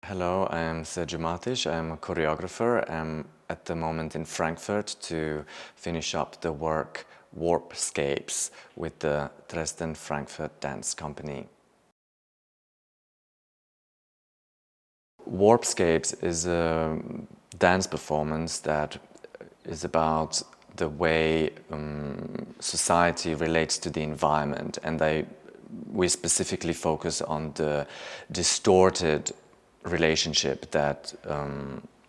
Hello, I'm Sergiu Matis. I'm a choreographer. I'm at the moment in Frankfurt to finish up the work WARPSCAPES with the Dresden Frankfurt Dance Company. WARPSCAPES is a dance performance that is about the way society relates to the environment, and we specifically focus on the distorted relationship that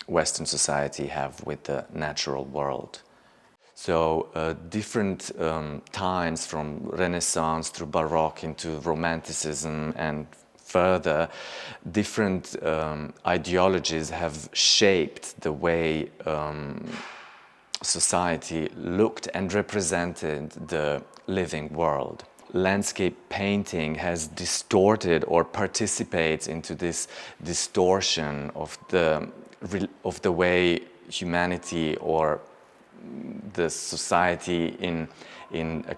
Western society have with the natural world. So different times from Renaissance through Baroque into Romanticism and further, different ideologies have shaped the way society looked and represented the living world. Landscape painting has distorted or participates into this distortion of the way humanity or the society in a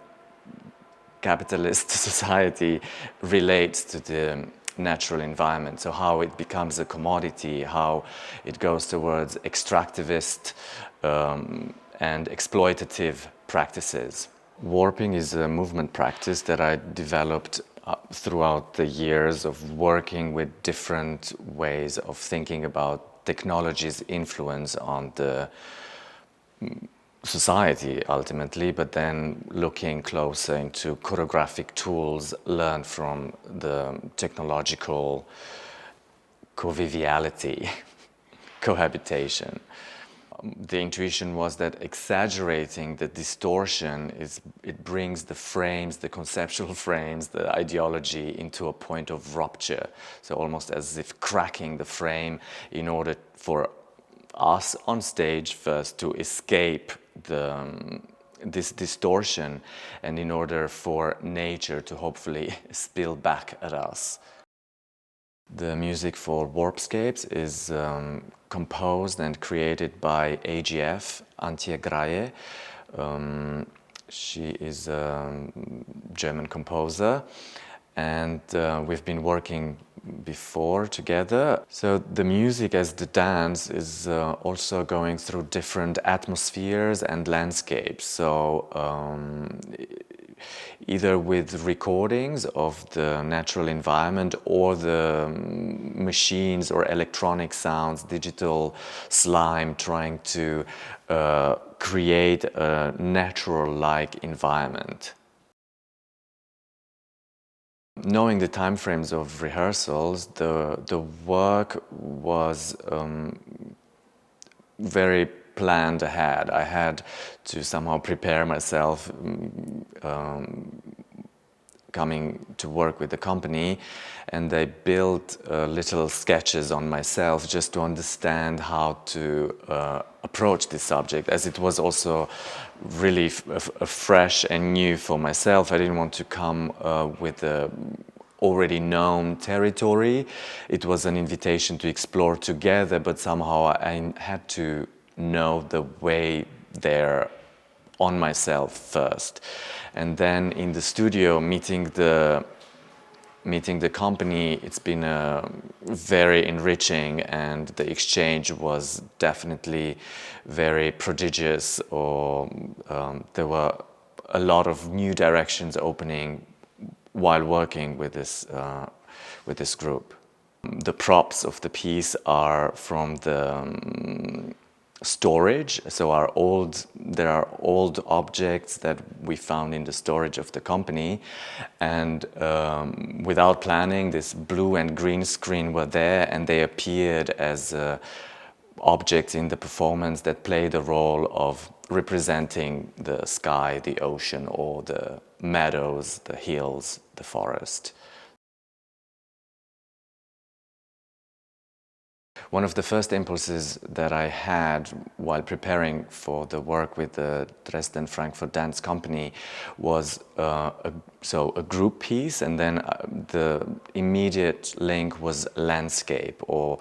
capitalist society relates to the natural environment. So how it becomes a commodity, how it goes towards extractivist and exploitative practices. Warping is a movement practice that I developed throughout the years of working with different ways of thinking about technology's influence on the society ultimately, but then looking closer into choreographic tools learned from the technological conviviality, cohabitation. The intuition was that exaggerating the distortion it brings the frames, the conceptual frames, the ideology into a point of rupture. So almost as if cracking the frame in order for us on stage first to escape this distortion, and in order for nature to hopefully spill back at us. The music for WARPSCAPES is composed and created by AGF, Antje Graje. She is a German composer, and we've been working before together. So the music as the dance is also going through different atmospheres and landscapes. So either with recordings of the natural environment or the machines or electronic sounds, digital slime, trying to create a natural-like environment. Knowing the timeframes of rehearsals, the work was very planned ahead. I had to somehow prepare myself coming to work with the company, and they built little sketches on myself just to understand how to approach this subject, as it was also really fresh and new for myself. I didn't want to come with a already known territory. It was an invitation to explore together, but somehow I had to know the way there on myself first. And then in the studio, meeting the company, it's been very enriching, and the exchange was definitely very prodigious. Or there were a lot of new directions opening while working with this group. The props of the piece are from the storage, so there are old objects that we found in the storage of the company, and without planning, this blue and green screen were there, and they appeared as objects in the performance that play the role of representing the sky, the ocean, or the meadows, the hills, the forest. One of the first impulses that I had while preparing for the work with the Dresden Frankfurt Dance Company was a group piece, and then the immediate link was landscape, or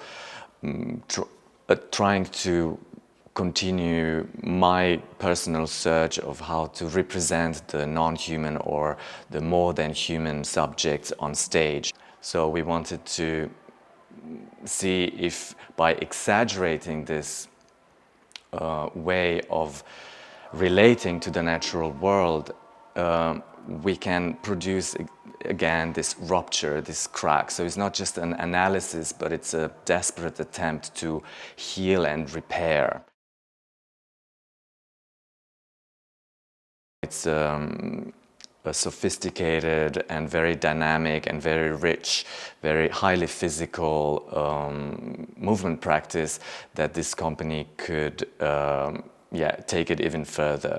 trying to continue my personal search of how to represent the non-human or the more than human subjects on stage. So we wanted to see if by exaggerating this way of relating to the natural world, we can produce again this rupture, this crack. So it's not just an analysis, but it's a desperate attempt to heal and repair. It's a sophisticated and very dynamic and very rich, very highly physical movement practice that this company could take it even further.